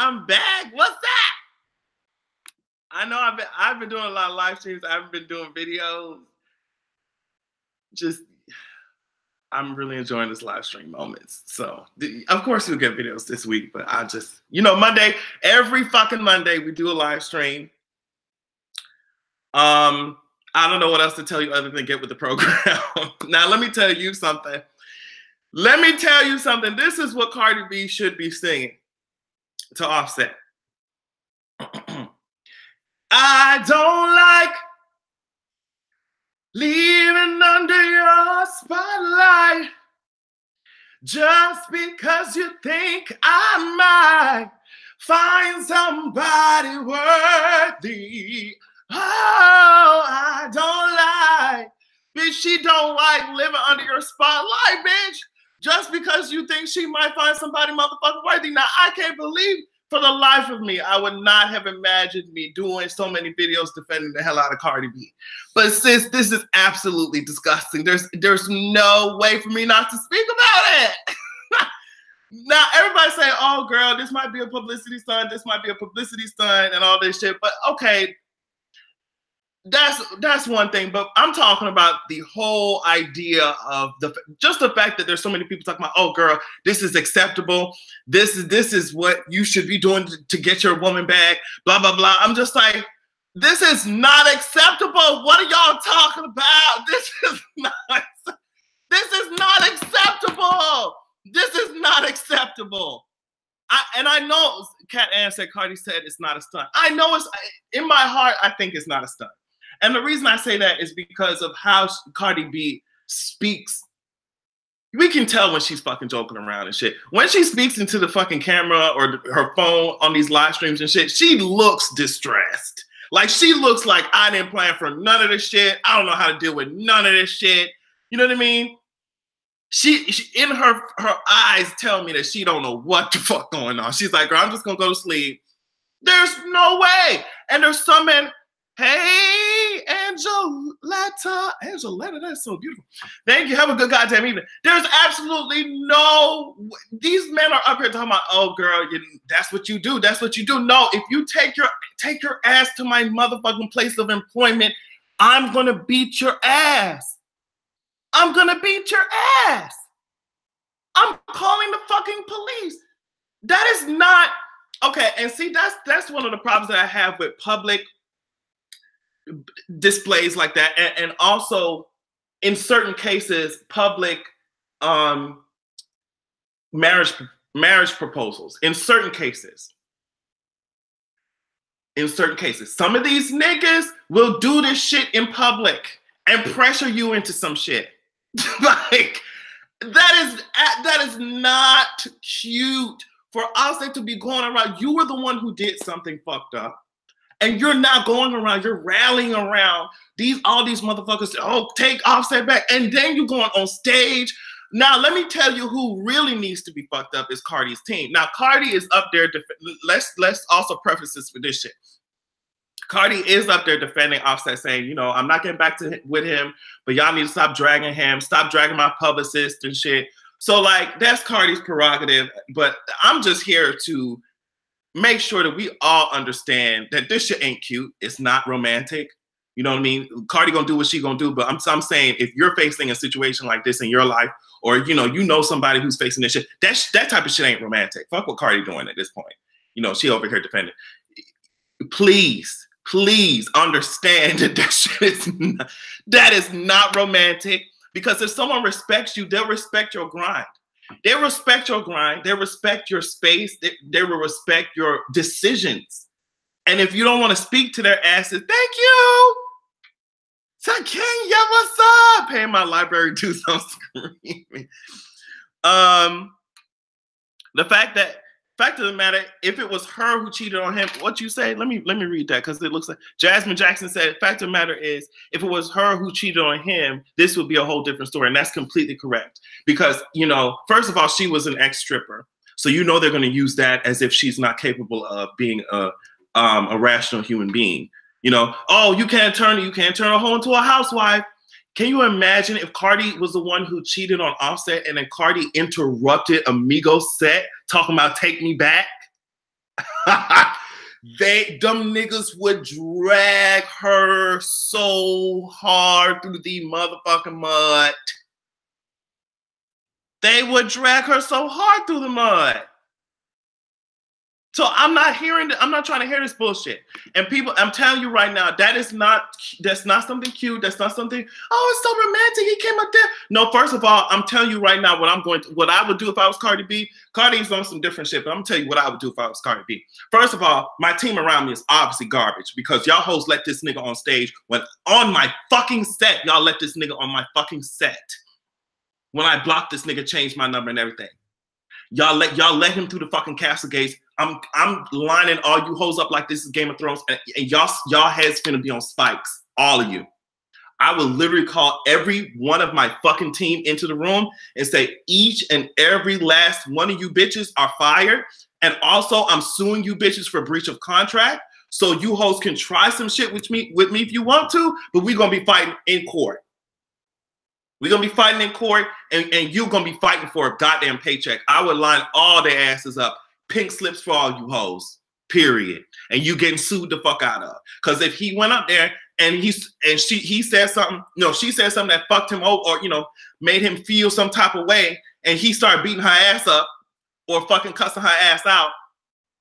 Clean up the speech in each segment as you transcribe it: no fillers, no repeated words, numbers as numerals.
I'm back. What's that? I know I've been doing a lot of live streams. I haven't been doing videos. I'm really enjoying this live stream moments. So of course you'll get videos this week, but I just, Monday, every fucking Monday we do a live stream. I don't know what else to tell you other than get with the program. Now let me tell you something. This is what Cardi B should be singing to Offset. I don't like leaving under your spotlight just because you think I might find somebody worthy. Oh, I don't like, bitch, she don't like living under your spotlight, bitch. Just because you think she might find somebody motherfucking worthy. Now, I can't believe for the life of me, I would not have imagined me doing so many videos defending the hell out of Cardi B. But sis, this is absolutely disgusting. There's no way for me not to speak about it. Now, everybody say, oh, girl, this might be a publicity stunt. This might be a publicity stunt and all this shit. But okay, that's one thing, but I'm talking about the whole idea of just the fact that there's so many people talking about, oh girl, this is acceptable. This is what you should be doing to get your woman back, blah, blah, blah. I'm just like, this is not acceptable. What are y'all talking about? This is not acceptable. This is not acceptable. I know Cat Ann said, Cardi said it's not a stunt. I know it's, in my heart, I think it's not a stunt. And the reason I say that is because of how Cardi B speaks. We can tell when she's fucking joking around and shit. When she speaks into the fucking camera or her phone on these live streams and shit, she looks distressed. Like, she looks like I didn't plan for none of this shit. I don't know how to deal with none of this shit. You know what I mean? She in her eyes tell me that she don't know what the fuck going on. She's like, girl, I'm just gonna go to sleep. There's no way. And there's some men, hey, Angeletta, that's so beautiful. Thank you. Have a good goddamn evening. There's absolutely no, these men are up here talking about, oh girl, that's what you do. That's what you do. No, if you take your ass to my motherfucking place of employment, I'm gonna beat your ass. I'm gonna beat your ass. I'm calling the fucking police. That is not, okay, and see, that's one of the problems that I have with public displays like that, and also in certain cases public marriage proposals. In certain cases some of these niggas will do this shit in public and pressure you into some shit. Like, that is not cute for us to be going around. You were the one who did something fucked up. And you're not going around, you're rallying around all these motherfuckers, oh, take Offset back. And then you're going on stage. Now, let me tell you who really needs to be fucked up is Cardi's team. Now, Cardi is up there. Let's also preface this with this shit. Cardi is up there defending Offset, saying, I'm not getting back with him, but y'all need to stop dragging him, stop dragging my publicist and shit. So, like, that's Cardi's prerogative. But I'm just here to make sure that we all understand that this shit ain't cute. It's not romantic. You know what I mean? Cardi gonna do what she gonna do, but I'm saying if you're facing a situation like this in your life, or you know somebody who's facing this shit, that type of shit ain't romantic. Fuck what Cardi doing at this point. She over here defending. Please understand that that is not romantic, because if someone respects you, they'll respect your grind. They respect your grind. They respect your space. They will respect your decisions. And if you don't want to speak to their asses, thank you. So Kenya, what's up? Paying my library dues on screaming. The fact of the matter, if it was her who cheated on him, what you say? Let me read that, because it looks like Jasmine Jackson said, fact of the matter is, if it was her who cheated on him, this would be a whole different story. And that's completely correct. Because, first of all, she was an ex-stripper. So they're going to use that as if she's not capable of being a rational human being. Oh, you can't turn a hoe into a housewife. Can you imagine if Cardi was the one who cheated on Offset and then Cardi interrupted Amigos set talking about take me back? Them niggas would drag her so hard through the motherfucking mud. They would drag her so hard through the mud. So I'm not trying to hear this bullshit. And people, I'm telling you right now, that's not something cute. That's not something, oh, it's so romantic. He came up there. No, first of all, I'm telling you right now what I would do if I was Cardi B. Cardi's on some different shit, but I'm gonna tell you what I would do if I was Cardi B. First of all, my team around me is obviously garbage because y'all hoes let this nigga on stage when on my fucking set. Y'all let this nigga on my fucking set. When I blocked this nigga, changed my number and everything. Y'all let him through the fucking castle gates. I'm lining all you hoes up like this is Game of Thrones, and y'all heads finna be on spikes, all of you. I will literally call every one of my fucking team into the room and say each and every last one of you bitches are fired, and also I'm suing you bitches for breach of contract. So you hoes can try some shit with me if you want to, but we're gonna be fighting in court. We're going to be fighting in court, and you're going to be fighting for a goddamn paycheck. I would line all their asses up. Pink slips for all you hoes, period. And you getting sued the fuck out of. Because if he went up there and he said something, she said something that fucked him over or, made him feel some type of way, and he started beating her ass up or fucking cussing her ass out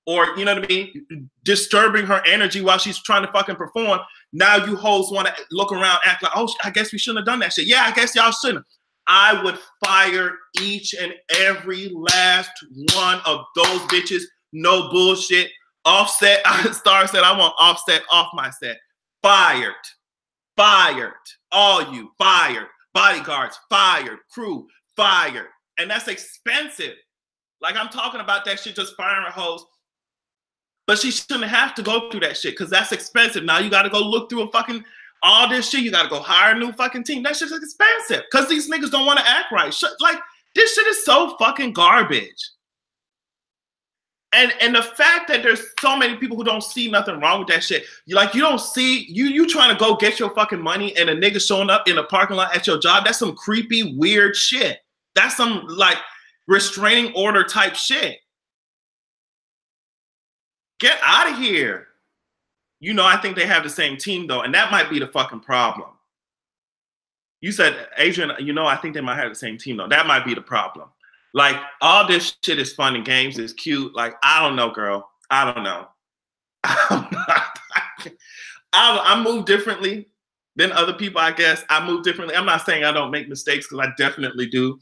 or, you know what I mean, disturbing her energy while she's trying to fucking perform. Now you hoes want to look around, act like, oh, I guess we shouldn't have done that shit. Yeah, I guess y'all shouldn't. I would fire each and every last one of those bitches. No bullshit. Offset. Star said, I want Offset off my set. Fired. Fired. All you. Fired. Bodyguards. Fired. Crew. Fired. And that's expensive. Like I'm talking about that shit, just firing hoes. But she shouldn't have to go through that shit because that's expensive. Now you got to go look through a fucking all this shit. You got to go hire a new fucking team. That shit's expensive because these niggas don't want to act right. Like this shit is so fucking garbage. And the fact that there's so many people who don't see nothing wrong with that shit. You don't see you trying to go get your fucking money and a nigga showing up in a parking lot at your job. That's some creepy, weird shit. That's some like restraining order type shit. Get out of here. I think they have the same team though, and that might be the fucking problem. You said, Adrian, I think they might have the same team though. That might be the problem. Like all this shit is fun and games, is cute. Like, I don't know, girl. I don't know. I move differently than other people, I guess. I move differently. I'm not saying I don't make mistakes because I definitely do.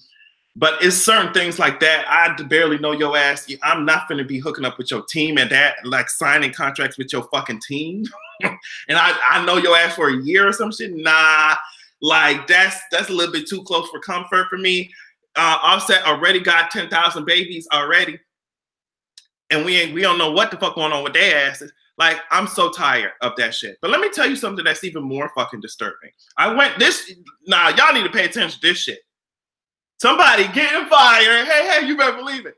But it's certain things like that. I barely know your ass. I'm not going to be hooking up with your team and that, like signing contracts with your fucking team. And I know your ass for a year or some shit. Nah, like that's a little bit too close for comfort for me. Offset already got 10,000 babies already. And we don't know what the fuck going on with their asses. Like, I'm so tired of that shit. But let me tell you something that's even more fucking disturbing. Y'all need to pay attention to this shit. Somebody getting fired. Hey, you better believe it.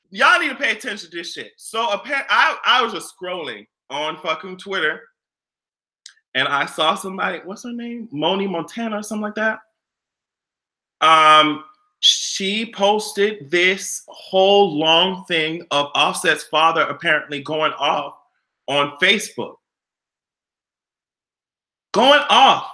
Y'all need to pay attention to this shit. So I was just scrolling on fucking Twitter and I saw somebody, what's her name? Moni Montana or something like that. She posted this whole long thing of Offset's father apparently going off on Facebook. Going off.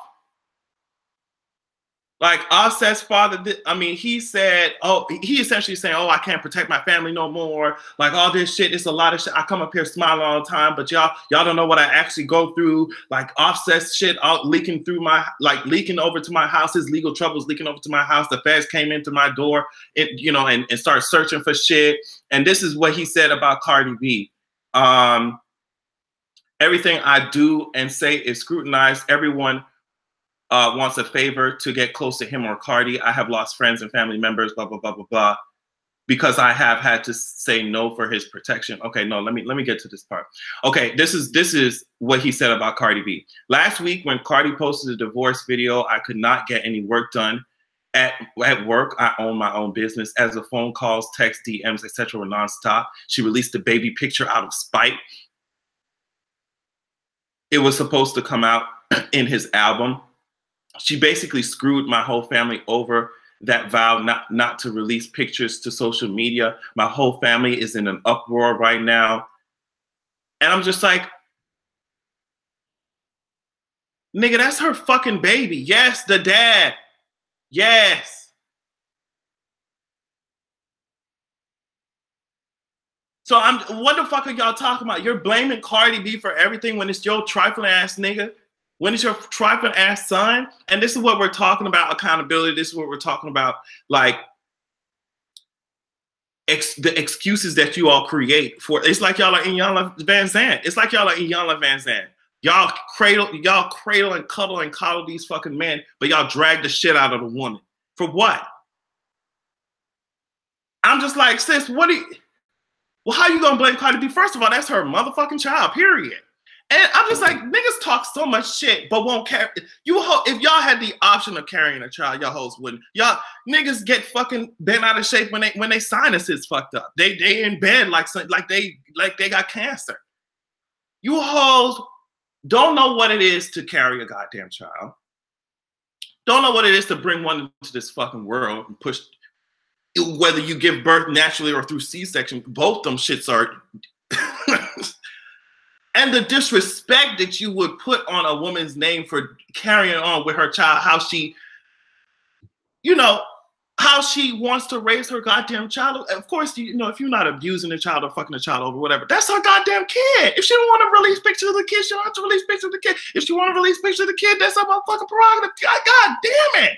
Like Offset's father, he said, he essentially saying, I can't protect my family no more. Like all this shit, it's a lot of shit. I come up here smiling all the time, but y'all don't know what I actually go through. Like Offset's shit out leaking over to my house, his legal troubles leaking over to my house. The feds came into my door, and started searching for shit. And this is what he said about Cardi B. Everything I do and say is scrutinized. Everyone wants a favor to get close to him or Cardi. I have lost friends and family members, blah, blah, blah, blah, blah, because I have had to say no for his protection. Okay, no, let me get to this part. Okay, this is what he said about Cardi B. Last week when Cardi posted a divorce video, I could not get any work done. At work, I own my own business. As the phone calls, texts, DMs, etc. were nonstop. She released the baby picture out of spite. It was supposed to come out in his album. She basically screwed my whole family over that vow not to release pictures to social media. My whole family is in an uproar right now. And I'm just like, nigga, that's her fucking baby. Yes, the dad. Yes. So what the fuck are y'all talking about? You're blaming Cardi B for everything when it's your trifling ass nigga, when it's your trifling ass son. And this is what we're talking about, accountability. This is what we're talking about, like the excuses that you all create for. It's like y'all are Iyanla Van Zandt. It's like y'all are Iyanla Van Zandt. Y'all cradle and coddle these fucking men, but y'all drag the shit out of the woman. For what? I'm just like, sis, what do you... Well, how you gonna blame Cardi B? First of all, that's her motherfucking child, period. And I'm just like, niggas talk so much shit, but won't carry. If y'all had the option of carrying a child, y'all hoes wouldn't. Y'all niggas get fucking bent out of shape when they sinuses fucked up. They in bed like they got cancer. You hoes don't know what it is to carry a goddamn child. Don't know what it is to bring one into this fucking world and push. Whether you give birth naturally or through C-section, both them shits are. And the disrespect that you would put on a woman's name for carrying on with her child, how she wants to raise her goddamn child. Of course, if you're not abusing a child or fucking a child over, whatever, that's her goddamn kid. If she don't want to release pictures of the kid, she don't have to release pictures of the kid. If she want to release pictures of the kid, that's her motherfucking prerogative. God damn it.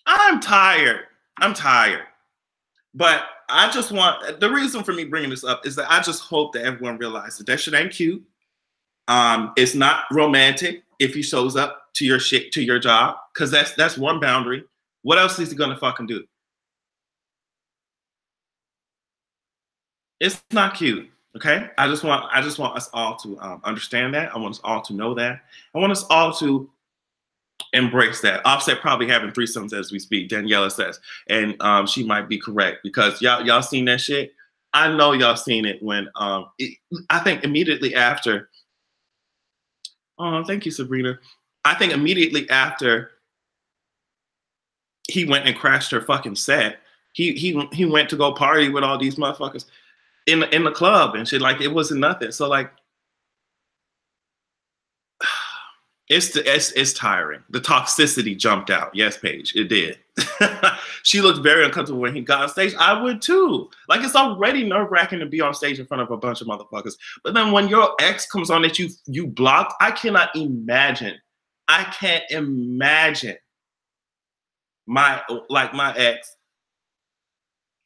I'm tired. But I just want, the reason for me bringing this up is that I just hope that everyone realizes that shit ain't cute. It's not romantic if he shows up to your shit, to your job, because that's one boundary. What else is he gonna fucking do? It's not cute. Okay? I just want us all to understand that. I want us all to know that. I want us all to embrace that. Offset probably having threesomes as we speak, Daniela says. And she might be correct, because y'all seen that shit. I know y'all seen it when I think immediately after. Oh, thank you, Sabrina. I think immediately after he went and crashed her fucking set, he went to go party with all these motherfuckers in the club and shit. Like, it wasn't nothing. So like, it's tiring. The toxicity jumped out. Yes, Paige, it did. She looked very uncomfortable when he got on stage. I would too. Like, it's already nerve-wracking to be on stage in front of a bunch of motherfuckers. But then when your ex comes on that you blocked, I cannot imagine. I can't imagine my ex,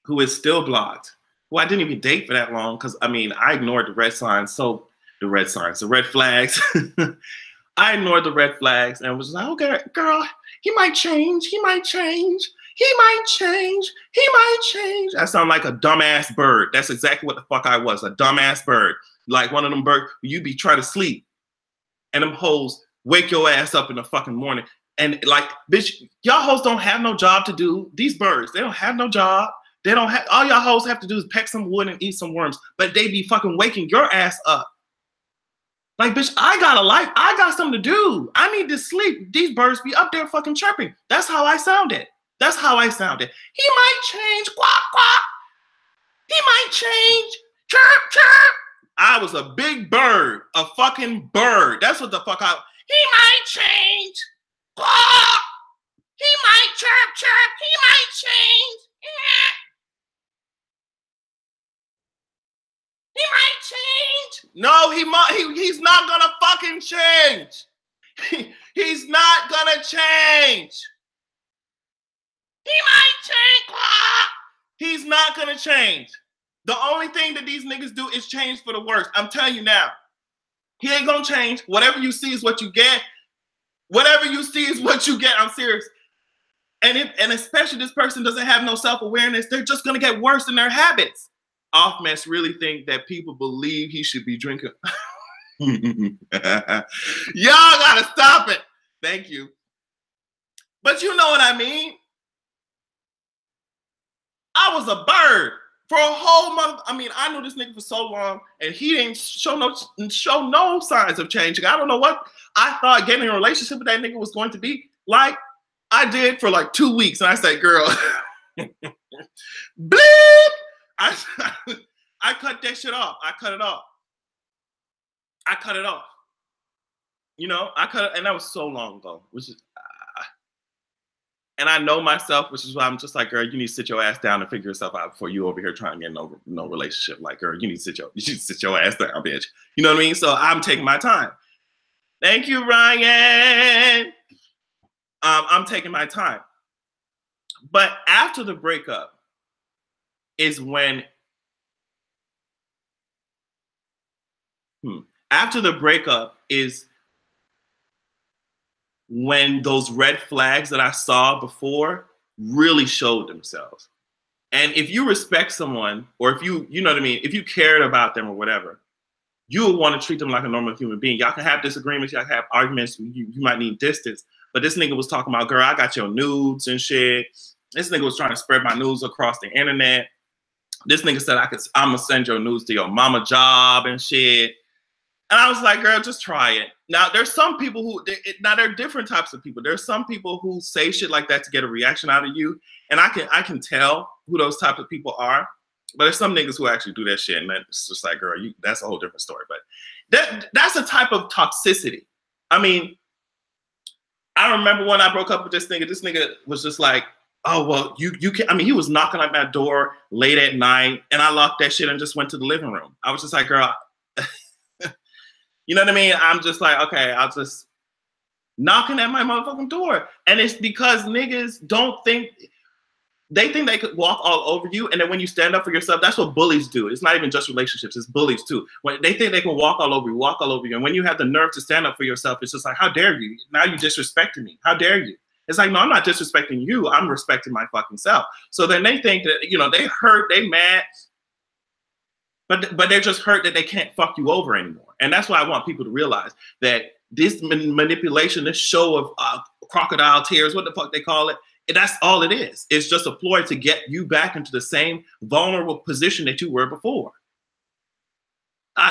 who is still blocked, who I didn't even date for that long, because I mean, I ignored the red flags. I ignored the red flags and was like, okay, girl, he might change. I sound like a dumbass bird. That's exactly what the fuck I was, a dumbass bird. Like one of them birds, you be trying to sleep and them hoes wake your ass up in the fucking morning. And like, bitch, y'all hoes don't have no job to do. These birds, they don't have no job. They don't have, all y'all hoes have to do is peck some wood and eat some worms, but they be fucking waking your ass up. Like, bitch, I got a life. I got something to do. I need to sleep. These birds be up there fucking chirping. That's how I sounded. He might change. Quack, quack. He might change. Chirp, chirp. I was a big bird. A fucking bird. That's what the fuck he might change. Quack. He might chirp, chirp. He might change. He might change. No, he's not gonna fucking change. He's not gonna change. He might change. He's not gonna change. The only thing that these niggas do is change for the worse. I'm telling you now. He ain't gonna change. Whatever you see is what you get. I'm serious. And especially this person doesn't have no self-awareness, they're just gonna get worse in their habits. Off mess really think that people believe he should be drinking. Y'all gotta stop it. Thank you. But you know what I mean? I was a bird for a whole month. I mean, I knew this nigga for so long, and he didn't show no signs of changing. I don't know what I thought getting a relationship with that nigga was going to be like. I did for like 2 weeks, and I said, girl, bleep. I cut that shit off. I cut it off. I cut it off. You know, I cut it, and that was so long ago, which is, and I know myself, which is why I'm just like, girl, you need to sit your ass down and figure yourself out before you over here trying to get no relationship. Like, girl, you need to sit your ass down, bitch. You know what I mean? So I'm taking my time. Thank you, Ryan. I'm taking my time. But after the breakup is when, after the breakup is when those red flags that I saw before really showed themselves. And if you respect someone, or if you know what I mean, if you cared about them or whatever, you would want to treat them like a normal human being. Y'all can have disagreements, y'all can have arguments, you might need distance. But this nigga was talking about, girl, I got your nudes and shit. This nigga was trying to spread my nudes across the internet. This nigga said I'm gonna send your nudes to your mama job and shit. And I was like, girl, just try it. Now, there's some people who, now there are different types of people. There's some people who say shit like that to get a reaction out of you. And I can tell who those types of people are. But there's some niggas who actually do that shit. And it's just like, girl, that's a whole different story. But that's a type of toxicity. I mean, I remember when I broke up with this nigga was just like, oh, well, you can, I mean, he was knocking on my door late at night. And I locked that shit and just went to the living room. I was just like, girl, you know what I mean? I'm just like, okay, I'll just knocking at my motherfucking door. And it's because niggas don't think, they think they could walk all over you. And then when you stand up for yourself, that's what bullies do. It's not even just relationships, it's bullies too. When they think they can walk all over you. And when you have the nerve to stand up for yourself, it's just like, how dare you? Now you disrespecting me. How dare you? It's like, no, I'm not disrespecting you. I'm respecting my fucking self. So then they think that, you know, they hurt, they mad, but they're just hurt that they can't fuck you over anymore. And that's why I want people to realize that this manipulation, this show of crocodile tears, what the fuck they call it, that's all it is. It's just a ploy to get you back into the same vulnerable position that you were before.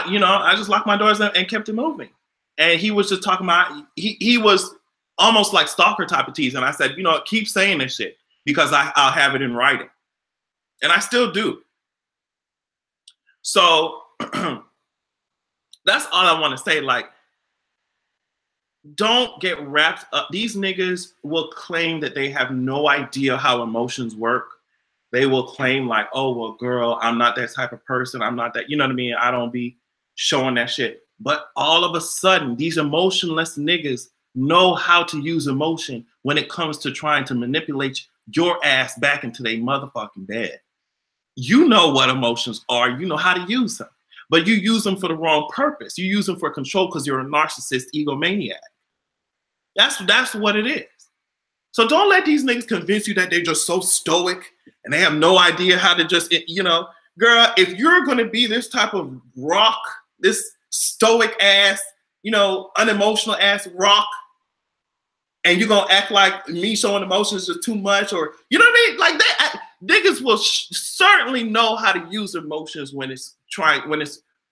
You know, I just locked my doors and kept it moving. And he was just talking about, he was almost like stalker type of tease. And I said, you know, keep saying this shit because I'll have it in writing. And I still do. So that's all I want to say. Like, don't get wrapped up. These niggas will claim that they have no idea how emotions work. They will claim like, oh, well, girl, I'm not that type of person. I'm not that, you know what I mean? I don't be showing that shit. But all of a sudden, these emotionless niggas know how to use emotion when it comes to trying to manipulate your ass back into their motherfucking bed. You know what emotions are. You know how to use them. But you use them for the wrong purpose. You use them for control because you're a narcissist egomaniac. That's what it is. So don't let these niggas convince you that they're just so stoic and they have no idea how to just, you know, girl, if you're going to be this type of rock, this stoic ass, you know, unemotional ass rock, and you're going to act like me showing emotions is too much, or, you know what I mean? Like that, niggas will certainly know how to use emotions when it's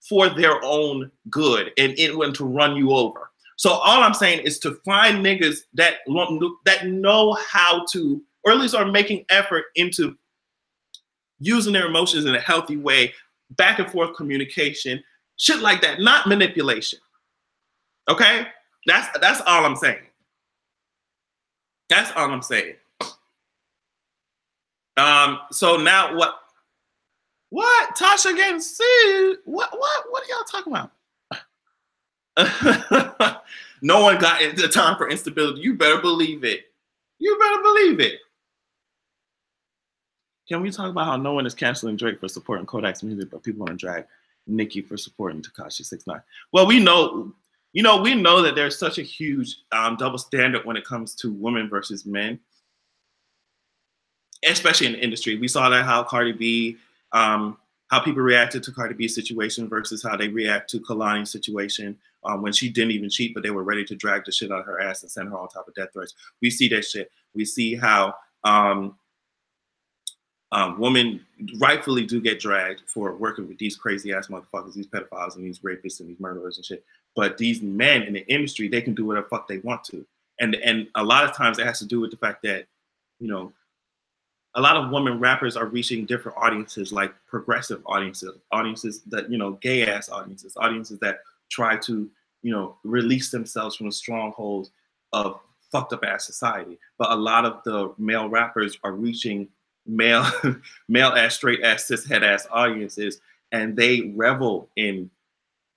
for their own good and when to run you over. So all I'm saying is to find niggas that know how to, or at least are making effort into using their emotions in a healthy way, back and forth communication, shit like that, not manipulation. Okay? That's all I'm saying. That's all I'm saying. So now what? Tasha getting sued? What are y'all talking about? No one got into time for instability. You better believe it. You better believe it. Can we talk about how no one is canceling Drake for supporting Kodak's music, but people want to drag Nicki for supporting Tekashi 6ix9ine? Well, we know that there's such a huge double standard when it comes to women versus men, especially in the industry. We saw that how Cardi B, how people reacted to Cardi B's situation versus how they react to Kalani's situation when she didn't even cheat, but they were ready to drag the shit out of her ass and send her on top of death threats. We see that shit. We see how women rightfully do get dragged for working with these crazy ass motherfuckers, these pedophiles and these rapists and these murderers and shit. But these men in the industry, they can do whatever the fuck they want to. And a lot of times it has to do with the fact that, you know, a lot of women rappers are reaching different audiences, like progressive audiences, audiences that, you know, gay ass audiences, audiences that try to, you know, release themselves from the strongholds of fucked up ass society. But a lot of the male rappers are reaching male, male ass, straight ass, cis het ass audiences, and they revel in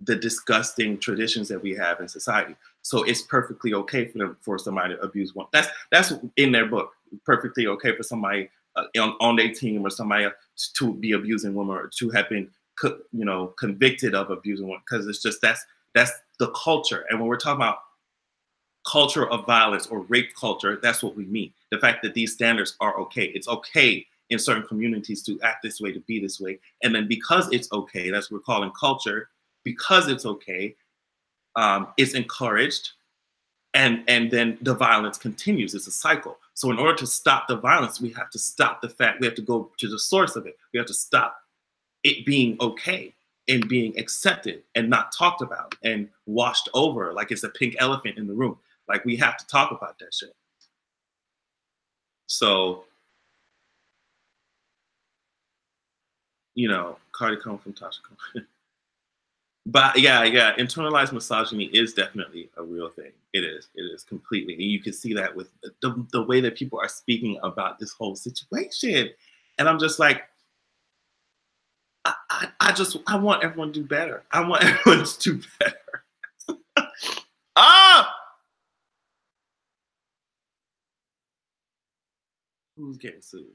the disgusting traditions that we have in society. So it's perfectly okay for them, for somebody to abuse one. That's in their book. Perfectly okay for somebody on their team or somebody to be abusing women or to have been, you know, convicted of abusing women, because it's just that's the culture. And when we're talking about culture of violence or rape culture, that's what we mean. The fact that these standards are okay. It's okay in certain communities to act this way, to be this way, and then because it's okay, that's what we're calling culture. Because it's okay, it's encouraged, and then the violence continues. It's a cycle. So in order to stop the violence, we have to stop the fact, we have to go to the source of it. We have to stop it being okay and being accepted and not talked about and washed over like it's a pink elephant in the room. Like, we have to talk about that shit. So, you know, Cardi come from Tasha. But yeah, internalized misogyny is definitely a real thing. It is completely. And you can see that with the way that people are speaking about this whole situation. And I'm just like, I want everyone to do better. I want everyone to do better. Ah! Who's getting sued?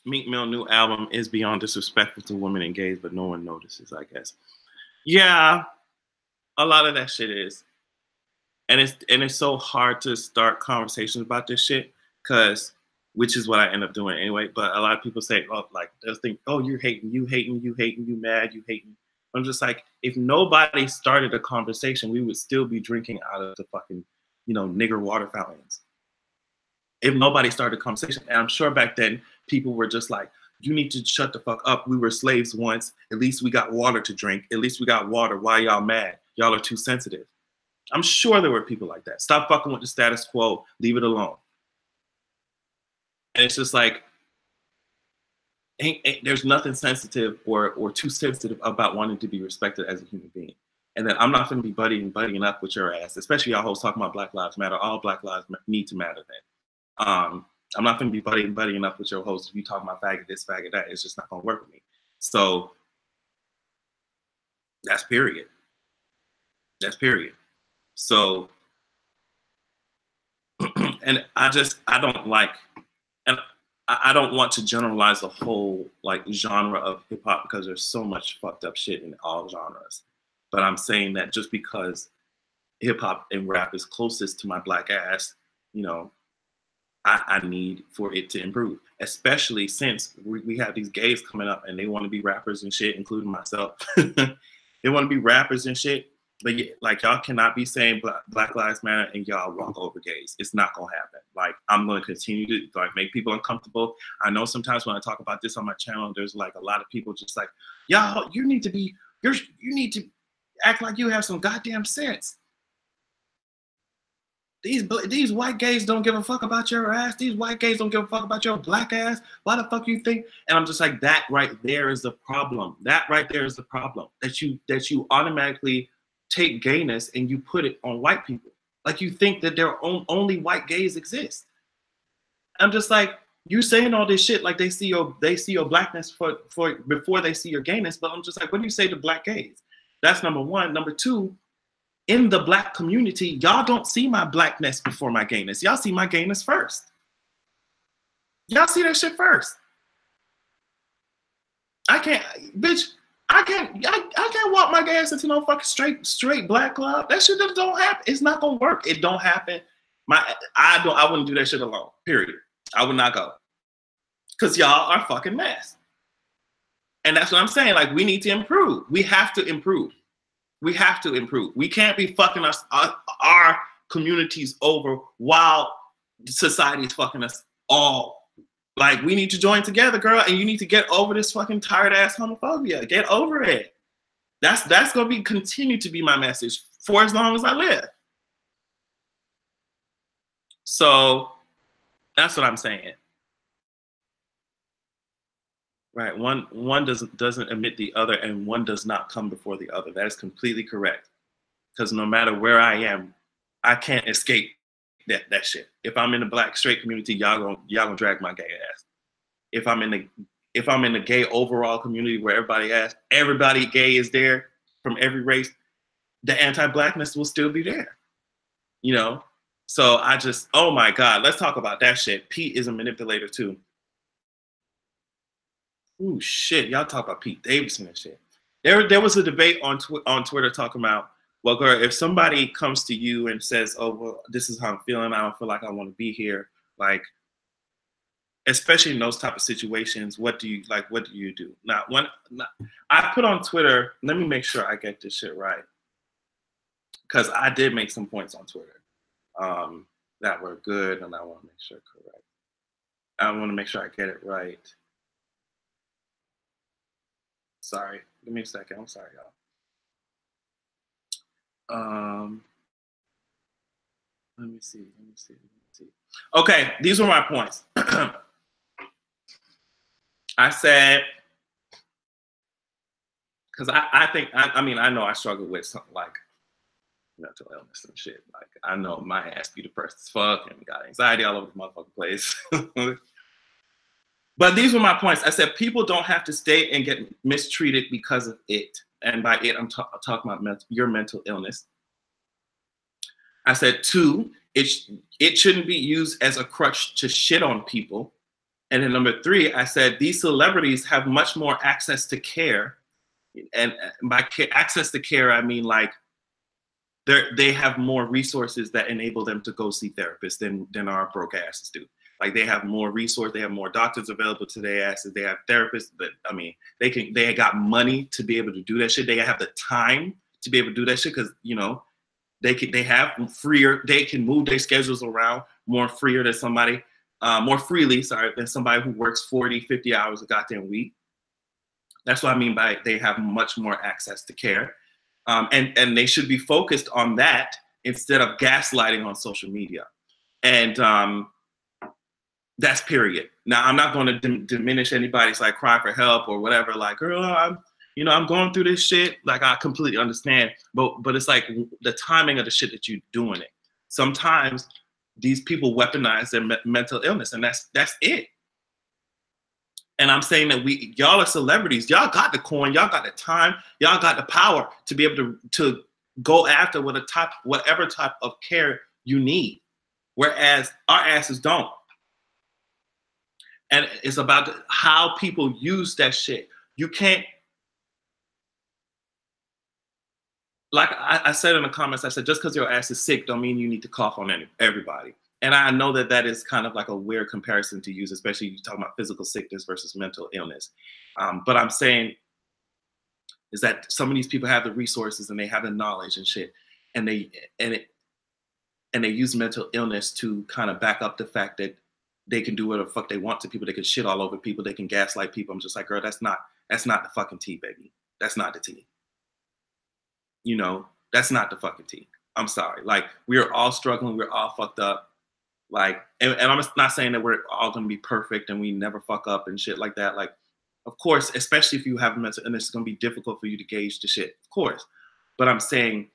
Meek Mill new album is beyond disrespectful to women and gays, but no one notices, I guess. Yeah, a lot of that shit is. And it's so hard to start conversations about this shit, because, which is what I end up doing anyway. But a lot of people say, oh, like, they'll think, oh, you're hating, you mad, you hating. I'm just like, if nobody started a conversation, we would still be drinking out of the fucking, you know, nigger water fountains. If nobody started a conversation. And I'm sure back then people were just like, you need to shut the fuck up. We were slaves once. At least we got water to drink. At least we got water. Why y'all mad? Y'all are too sensitive. I'm sure there were people like that. Stop fucking with the status quo. Leave it alone. And it's just like, there's nothing sensitive or too sensitive about wanting to be respected as a human being. And then I'm not going to be buddying up with your ass, especially y'all hoes talking about Black Lives Matter. All Black lives need to matter then. I'm not going to be buddying up with your hoes if you talking about faggot this, faggot that. It's just not going to work with me. So that's period. That's period. So, and I don't like, and I don't want to generalize the whole like genre of hip hop, because there's so much fucked up shit in all genres. But I'm saying that just because hip hop and rap is closest to my black ass, you know, I need for it to improve, especially since we have these gays coming up and they want to be rappers and shit, including myself. They want to be rappers and shit, but yeah, like, y'all cannot be saying Black Lives Matter and y'all walk over gays. It's not gonna happen. Like, I'm gonna continue to like make people uncomfortable. I know sometimes when I talk about this on my channel, there's like a lot of people just like, y'all, you need to act like you have some goddamn sense. These white gays don't give a fuck about your ass. These white gays don't give a fuck about your black ass. Why the fuck you think? And I'm just like, that right there is the problem. That right there is the problem. That you automatically take gayness and you put it on white people. Like, you think that only white gays exist. I'm just like, you saying all this shit like they see your blackness for before they see your gayness. But I'm just like, what do you say to black gays? That's number one. Number two, in the black community, y'all don't see my blackness before my gayness. Y'all see my gayness first. Y'all see that shit first. I can't walk my gayness into no fucking straight black club. That shit just don't happen. It's not gonna work. It don't happen. I wouldn't do that shit alone. Period. I would not go. Cause y'all are fucking mess. And that's what I'm saying. Like, we need to improve. We have to improve. We have to improve. We can't be fucking our communities over while society is fucking us all. Like, we need to join together, girl, and you need to get over this fucking tired ass homophobia. Get over it. That's gonna continue to be my message for as long as I live. So that's what I'm saying. Right. One doesn't admit the other, and one does not come before the other. That is completely correct. Because no matter where I am, I can't escape that shit. If I'm in the black straight community, y'all gonna drag my gay ass. If I'm in the gay overall community where everybody gay is there from every race, the anti-blackness will still be there. You know? So I just, oh my God, let's talk about that shit. Pete is a manipulator too. Ooh, shit, y'all talk about Pete Davidson and shit. There was a debate on Twitter talking about, well, girl, if somebody comes to you and says, oh, well, this is how I'm feeling, I don't feel like I want to be here, like, especially in those type of situations, what do you do? Now, I put on Twitter, let me make sure I get this shit right, because I did make some points on Twitter that were good, and I want to make sure correct. I want to make sure I get it right. Sorry, give me a second. I'm sorry, y'all. Let me see. Okay, these were my points. I said, because I mean, I know I struggle with something like mental illness and shit. Like, I know my ass be depressed as fuck and got anxiety all over the motherfucking place. But these were my points. I said, people don't have to stay and get mistreated because of it. And by it, I'm talking about your mental illness. I said, 2, it shouldn't be used as a crutch to shit on people. And then number 3, I said, these celebrities have much more access to care. And by access to care, I mean like they have more resources that enable them to go see therapists than our broke asses do. Like, they have more resources, they have more doctors available to their asses, they have therapists that, I mean, they got money to be able to do that shit. They have the time to be able to do that shit because, you know, they have freer, they can move their schedules around more freer than somebody, more freely, than somebody who works 40, 50 hours a goddamn week. That's what I mean by they have much more access to care. And they should be focused on that instead of gaslighting on social media. And that's period. Now, I'm not going to diminish anybody's like cry for help or whatever. Like, girl, I'm going through this shit. Like, I completely understand. But it's like the timing of the shit that you're doing it. Sometimes these people weaponize their mental illness, and that's it. And I'm saying that y'all are celebrities. Y'all got the coin. Y'all got the time. Y'all got the power to be able to go after whatever type of care you need. Whereas our asses don't. And it's about how people use that shit. You can't, like I said in the comments, I said, just because your ass is sick don't mean you need to cough on everybody. And I know that is kind of like a weird comparison to use, especially if you're talking about physical sickness versus mental illness. But I'm saying is that some of these people have the resources and they have the knowledge and shit, and they use mental illness to kind of back up the fact that they can do whatever the fuck they want to people. They can shit all over people. They can gaslight people. I'm just like, girl, that's not the fucking tea, baby. That's not the tea. You know, that's not the fucking tea. I'm sorry. Like, we're all struggling. We're all fucked up. Like, and I'm not saying that we're all going to be perfect and we never fuck up and shit like that. Like, of course, especially if you have mental illness, it's going to be difficult for you to gauge the shit. Of course. But I'm saying,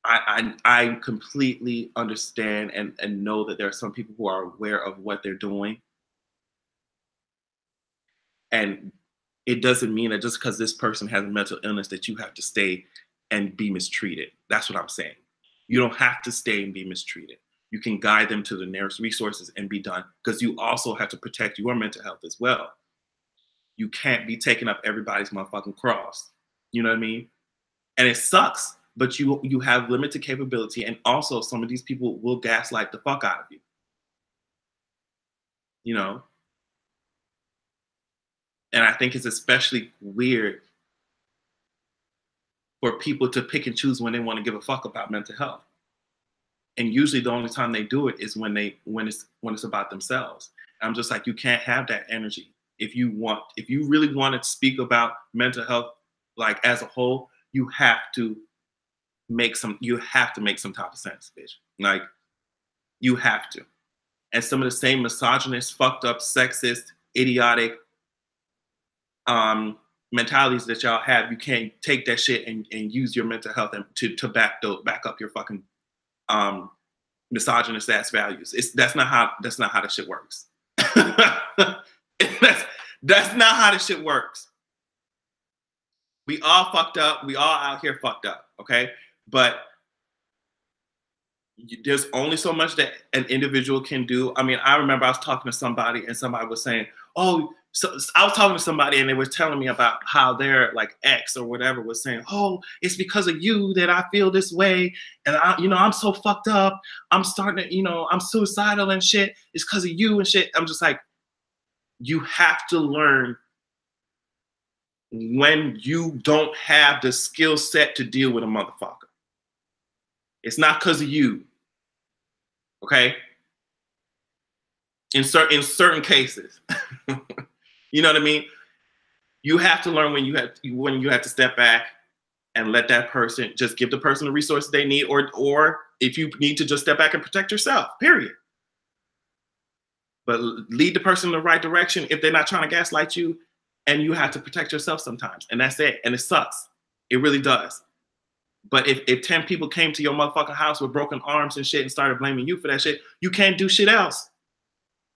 I completely understand and know that there are some people who are aware of what they're doing. And it doesn't mean that just because this person has a mental illness that you have to stay and be mistreated. That's what I'm saying. You don't have to stay and be mistreated. You can guide them to the nearest resources and be done, because you also have to protect your mental health as well. You can't be taking up everybody's motherfucking cross. You know what I mean? And it sucks. But you have limited capability, and also some of these people will gaslight the fuck out of you. You know? And I think it's especially weird for people to pick and choose when they want to give a fuck about mental health. And usually the only time they do it is when it's about themselves. And I'm just like, you can't have that energy. If you really want to speak about mental health, like as a whole, you have to make some type of sense, bitch. Like, You have to. And some of the same misogynist, fucked up, sexist, idiotic mentalities that y'all have, you can't take that shit and use your mental health and to back up your fucking misogynist ass values. That's not how this shit works. that's not how this shit works. We all fucked up. We all out here fucked up. Okay, but there's only so much that an individual can do. I mean, I remember I was talking to somebody and somebody was saying, "Oh," so I was talking to somebody and they were telling me about how their like ex or whatever was saying, "Oh, it's because of you that I feel this way, and I'm so fucked up. I'm starting to, I'm suicidal and shit. It's because of you and shit." I'm just like, you have to learn when you don't have the skill set to deal with a motherfucker. It's not because of you. Okay? In certain cases. You know what I mean? You have to learn when you have to step back and let that person, just give the person the resources they need, or if you need to just step back and protect yourself, period. But lead the person in the right direction if they're not trying to gaslight you, and you have to protect yourself sometimes. And that's it. And it sucks. It really does. But if 10 people came to your motherfucking house with broken arms and shit and started blaming you for that shit, you can't do shit else.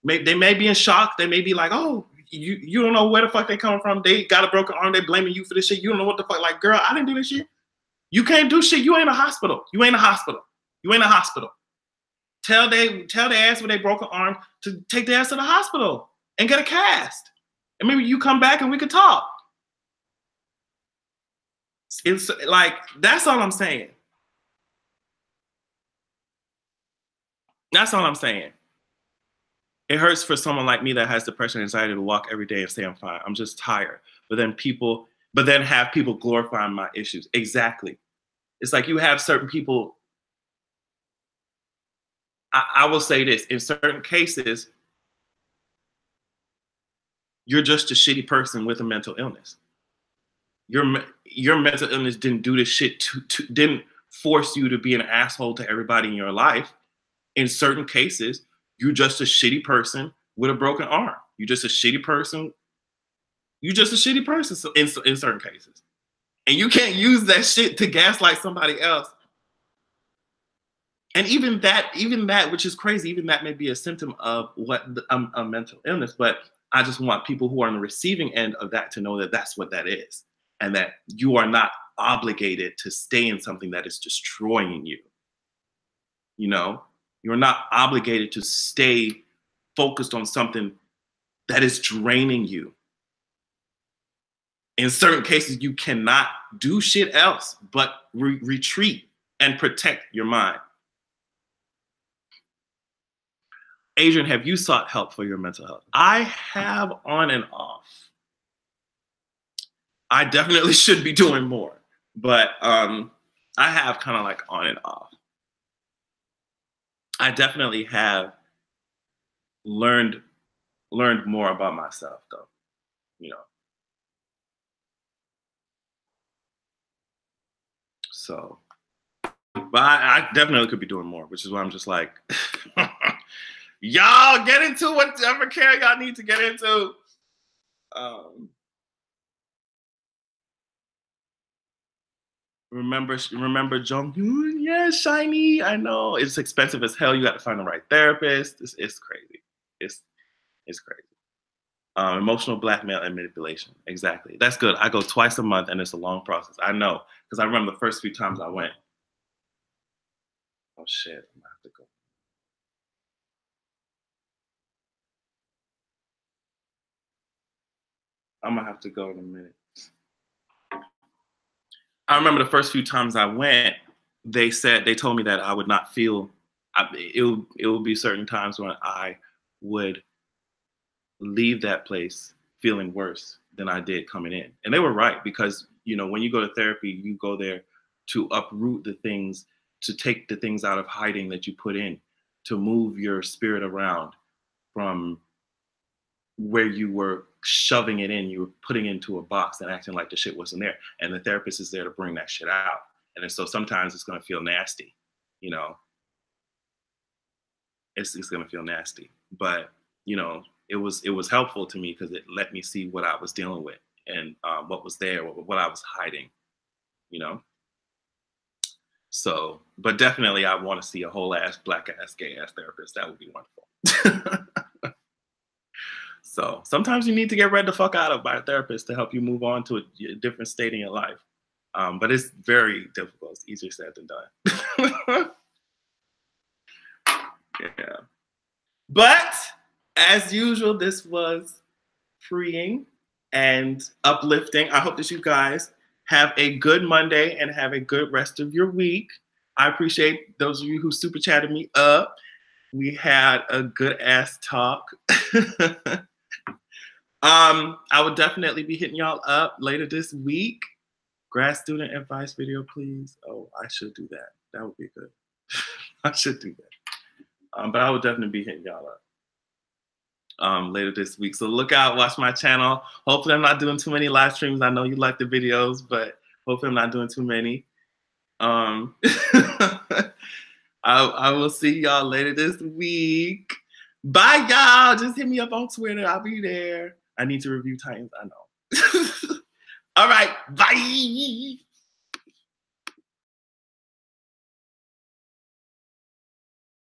They may be in shock. They may be like, "Oh, you don't know where the fuck they coming from. They got a broken arm. They blaming you for this shit. You don't know what the fuck." Like, girl, I didn't do this shit. You can't do shit. You ain't a hospital. You ain't a hospital. You ain't a hospital. Tell their ass with their broken arm to take their ass to the hospital and get a cast. And maybe you come back and we could talk. It's like, that's all I'm saying. That's all I'm saying. It hurts for someone like me that has depression and anxiety to walk every day and say I'm fine. I'm just tired. But then have people glorifying my issues. Exactly. It's like you have certain people. I will say this, in certain cases, you're just a shitty person with a mental illness. Your mental illness didn't do this shit didn't force you to be an asshole to everybody in your life. In certain cases, you're just a shitty person with a broken arm. You're just a shitty person. You're just a shitty person in certain cases. And you can't use that shit to gaslight somebody else. And even that, which is crazy, even that may be a symptom of a mental illness. But I just want people who are on the receiving end of that to know that that's what that is. And that you are not obligated to stay in something that is destroying you. You're not obligated to stay focused on something that is draining you. In certain cases, you cannot do shit else but retreat and protect your mind. Adrian, have you sought help for your mental health? I have, on and off. I definitely should be doing more, but I have kind of like on and off. I definitely have learned more about myself, though. So, but I definitely could be doing more, which is why I'm just like, y'all get into whatever care y'all need to get into. Remember Jung? Yeah, shiny. I know it's expensive as hell. You got to find the right therapist. It's crazy. It's crazy. Emotional blackmail and manipulation. Exactly. That's good. I go twice a month, and it's a long process. I know, because I remember the first few times I went. Oh shit! I'm gonna have to go. I'm gonna have to go in a minute. I remember the first few times I went, they told me that I would not feel. It would be certain times when I would leave that place feeling worse than I did coming in. And they were right, because when you go to therapy, you go there to uproot the things, to take the things out of hiding that you put in, to move your spirit around from where you were shoving it in. You were putting it into a box and acting like the shit wasn't there. And the therapist is there to bring that shit out. And so sometimes it's going to feel nasty, it's gonna feel nasty. But you know, it was helpful to me because it let me see what I was dealing with and what was there, what I was hiding. You know. So, but definitely, I want to see a whole ass black ass gay ass therapist. That would be wonderful. So sometimes you need to get read the fuck out of by a therapist to help you move on to a different state in your life. But it's very difficult. It's easier said than done. Yeah. But as usual, this was freeing and uplifting. I hope that you guys have a good Monday and have a good rest of your week. I appreciate those of you who super chatted me up. We had a good ass talk. I would definitely be hitting y'all up later this week. Grad student advice video, please. Oh, I should do that. That would be good. I should do that. But I would definitely be hitting y'all up later this week. So look out, watch my channel. Hopefully I'm not doing too many live streams. I know you like the videos, but hopefully I'm not doing too many. I will see y'all later this week. Bye, y'all. Just hit me up on Twitter. I'll be there. I need to review Titans. I know. All right. Bye.